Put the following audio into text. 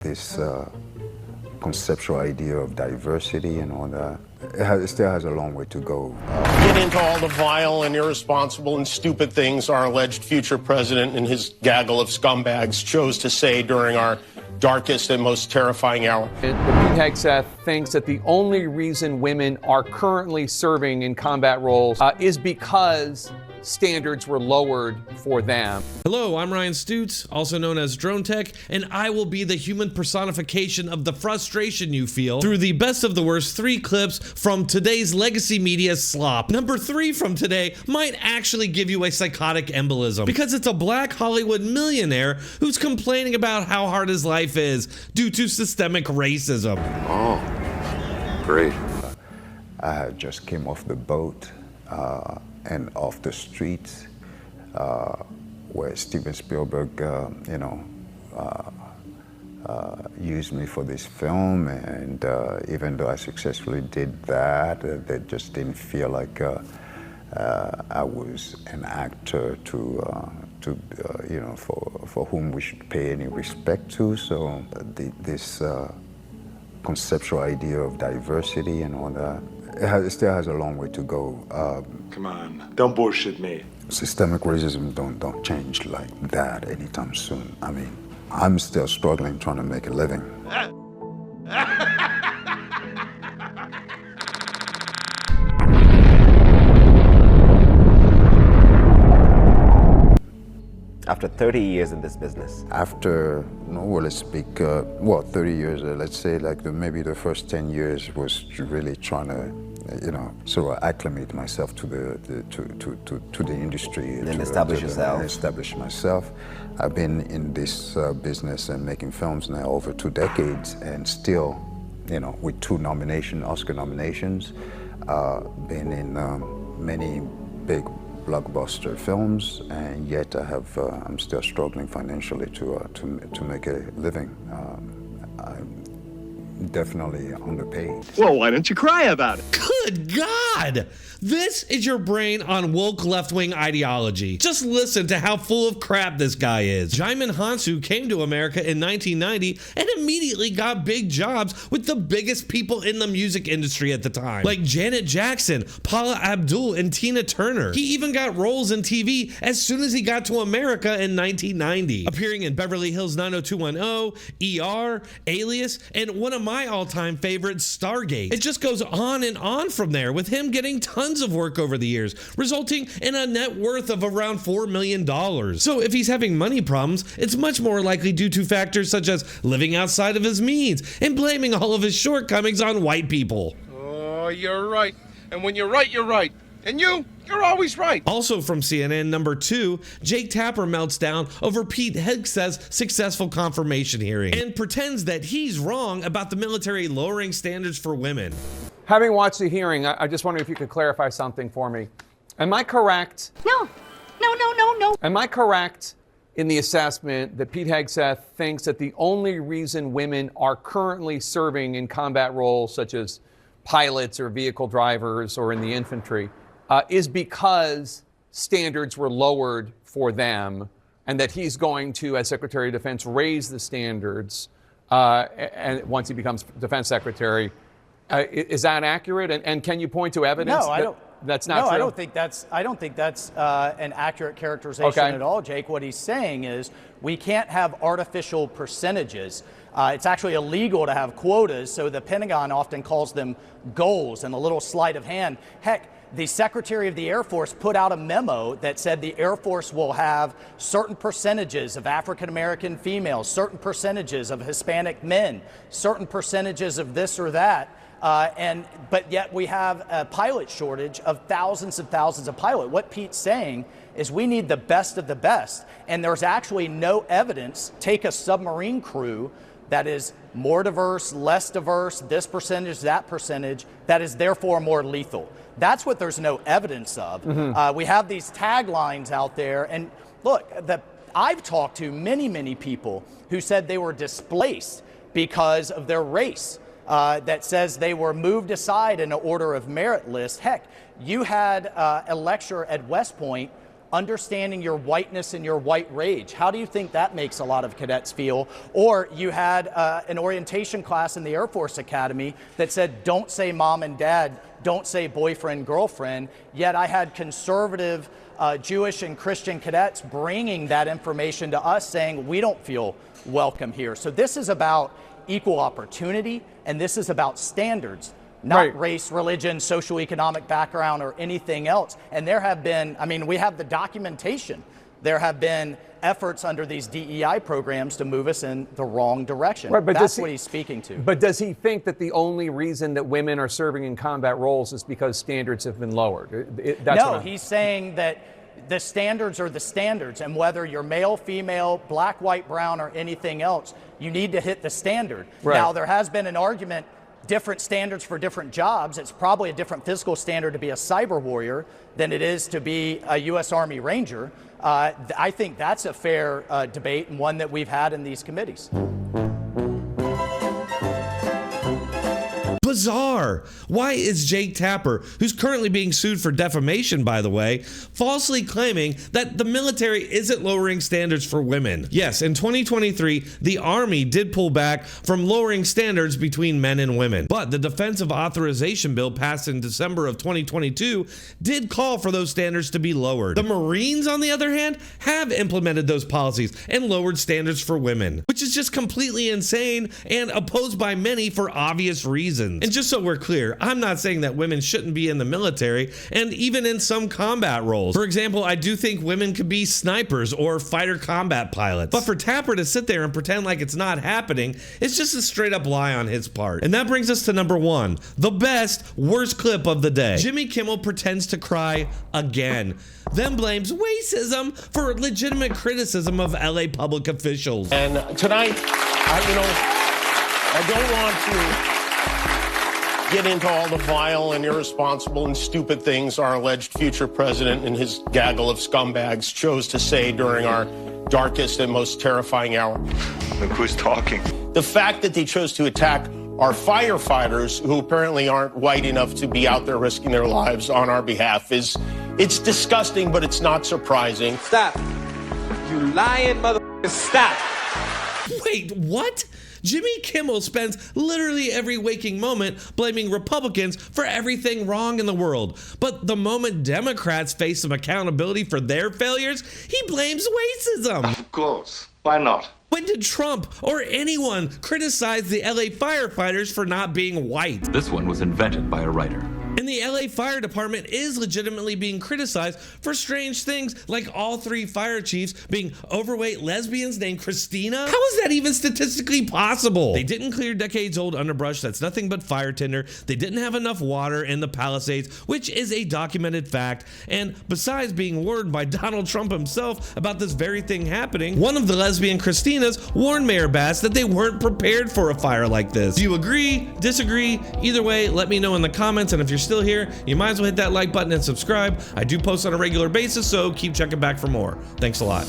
This conceptual idea of diversity and all that, it still has a long way to go. Get into all the vile and irresponsible and stupid things our alleged future president and his gaggle of scumbags chose to say during our darkest and most terrifying hour. Pete Hegseth thinks that the only reason women are currently serving in combat roles is because standards were lowered for them. Hello, I'm Ryan Stutz, also known as Dronetek, and I will be the human personification of the frustration you feel through the best of the worst 3 clips from today's legacy media slop. Number 3 from today might actually give you a psychotic embolism because it's a black Hollywood millionaire who's complaining about how hard his life is due to systemic racism. Oh, great. I had just came off the boat and off the streets where Steven Spielberg, used me for this film, and even though I successfully did that, they just didn't feel like I was an actor for whom we should pay any respect to. So this conceptual idea of diversity and all that, it still has a long way to go. Come on, don't bullshit me. Systemic racism don't change like that anytime soon. I mean, I'm still struggling trying to make a living. After 30 years in this business? After, let's speak, 30 years, let's say maybe the first 10 years was really trying to, sort of acclimate myself to the industry. And then establish yourself. Establish myself. I've been in this business and making films now over 2 decades, and still, with 2 Oscar nominations, been in many big blockbuster films, and yet I'm still struggling financially to make a living. I'm definitely underpaid. Well, why don't you cry about it? Good God! This is your brain on woke left-wing ideology. Just listen to how full of crap this guy is. Jaimin Hansu came to America in 1990 and immediately got big jobs with the biggest people in the music industry at the time, like Janet Jackson, Paula Abdul, and Tina Turner. He even got roles in TV as soon as he got to America in 1990, appearing in Beverly Hills 90210, ER, Alias, and one of my all-time favorites, Stargate. It just goes on and on from there, with him getting tons of work over the years, resulting in a net worth of around $4 million. So if he's having money problems, it's much more likely due to factors such as living outside of his means and blaming all of his shortcomings on white people. Oh, you're right. And when you're right, you're right. And you're always right. Also from CNN, number 2, Jake Tapper melts down over Pete Hegseth's successful confirmation hearing and pretends that he's wrong about the military lowering standards for women. Having watched the hearing, I just wonder if you could clarify something for me. Am I correct? No. Am I correct in the assessment that Pete Hegseth thinks that the only reason women are currently serving in combat roles, such as pilots or vehicle drivers or in the infantry, is because standards were lowered for them, and that he's going to, as Secretary of Defense, raise the standards and once he becomes Defense Secretary? Is that accurate? And can you point to evidence? No, I don't. That's not true. No, I don't think that's an accurate characterization at all, Jake. What he's saying is we can't have artificial percentages. It's actually illegal to have quotas, so the Pentagon often calls them goals and a little sleight of hand. Heck, the Secretary of the Air Force put out a memo that said the Air Force will have certain percentages of African-American females, certain percentages of Hispanic men, certain percentages of this or that. But yet we have a pilot shortage of thousands of pilots. What Pete's saying is we need the best of the best. And there's actually no evidence. Take a submarine crew that is more diverse, less diverse, this percentage, that percentage, that is therefore more lethal. That's what there's no evidence of. We have these taglines out there. And look, I've talked to many people who said they were displaced because of their race. That says they were moved aside in an order of merit list. Heck, you had a lecturer at West Point understanding your whiteness and your white rage. How do you think that makes a lot of cadets feel? Or you had an orientation class in the Air Force Academy that said, don't say mom and dad, don't say boyfriend, girlfriend, yet I had conservative Jewish and Christian cadets bringing that information to us saying, we don't feel welcome here. So this is about equal opportunity, and this is about standards, not race, religion, socioeconomic background, or anything else. And there have been, I mean, we have the documentation. There have been efforts under these DEI programs to move us in the wrong direction. Right, but that's what he's speaking to. But does he think that the only reason that women are serving in combat roles is because standards have been lowered? No, he's saying that the standards are the standards, and whether you're male, female, black, white, brown, or anything else, you need to hit the standard. Right. Now, there has been an argument, different standards for different jobs. It's probably a different physical standard to be a cyber warrior than it is to be a U.S. Army Ranger. I think that's a fair debate, and one that we've had in these committees. Bizarre. Why is Jake Tapper, who's currently being sued for defamation, by the way, falsely claiming that the military isn't lowering standards for women? Yes, in 2023, the Army did pull back from lowering standards between men and women, but the Defensive Authorization Bill passed in December of 2022 did call for those standards to be lowered. The Marines, on the other hand, have implemented those policies and lowered standards for women, which is just completely insane and opposed by many for obvious reasons. And just so we're clear, I'm not saying that women shouldn't be in the military and even in some combat roles. For example, I do think women could be snipers or fighter combat pilots. But for Tapper to sit there and pretend like it's not happening, it's just a straight up lie on his part. And that brings us to number one, the best, worst clip of the day. Jimmy Kimmel pretends to cry again, then blames racism for legitimate criticism of LA public officials. And tonight, I don't want to get into all the vile and irresponsible and stupid things our alleged future president and his gaggle of scumbags chose to say during our darkest and most terrifying hour. Look who's talking. The fact that they chose to attack our firefighters, who apparently aren't white enough to be out there risking their lives on our behalf, it's disgusting, but it's not surprising. Stop. You lying motherfucker, stop. Wait, what? Jimmy Kimmel spends literally every waking moment blaming Republicans for everything wrong in the world. But the moment Democrats face some accountability for their failures, he blames racism. Of course. Why not? When did Trump or anyone criticize the LA firefighters for not being white? This one was invented by a writer. And the LA Fire Department is legitimately being criticized for strange things like all three fire chiefs being overweight lesbians named Christina. How is that even statistically possible? They didn't clear decades-old underbrush that's nothing but fire tinder. They didn't have enough water in the Palisades, which is a documented fact. And besides being warned by Donald Trump himself about this very thing happening, one of the lesbian Christinas warned Mayor Bass that they weren't prepared for a fire like this. Do you agree? Disagree? Either way, let me know in the comments, and if you're still here, you might as well hit that like button and subscribe. I do post on a regular basis, so keep checking back for more. Thanks a lot.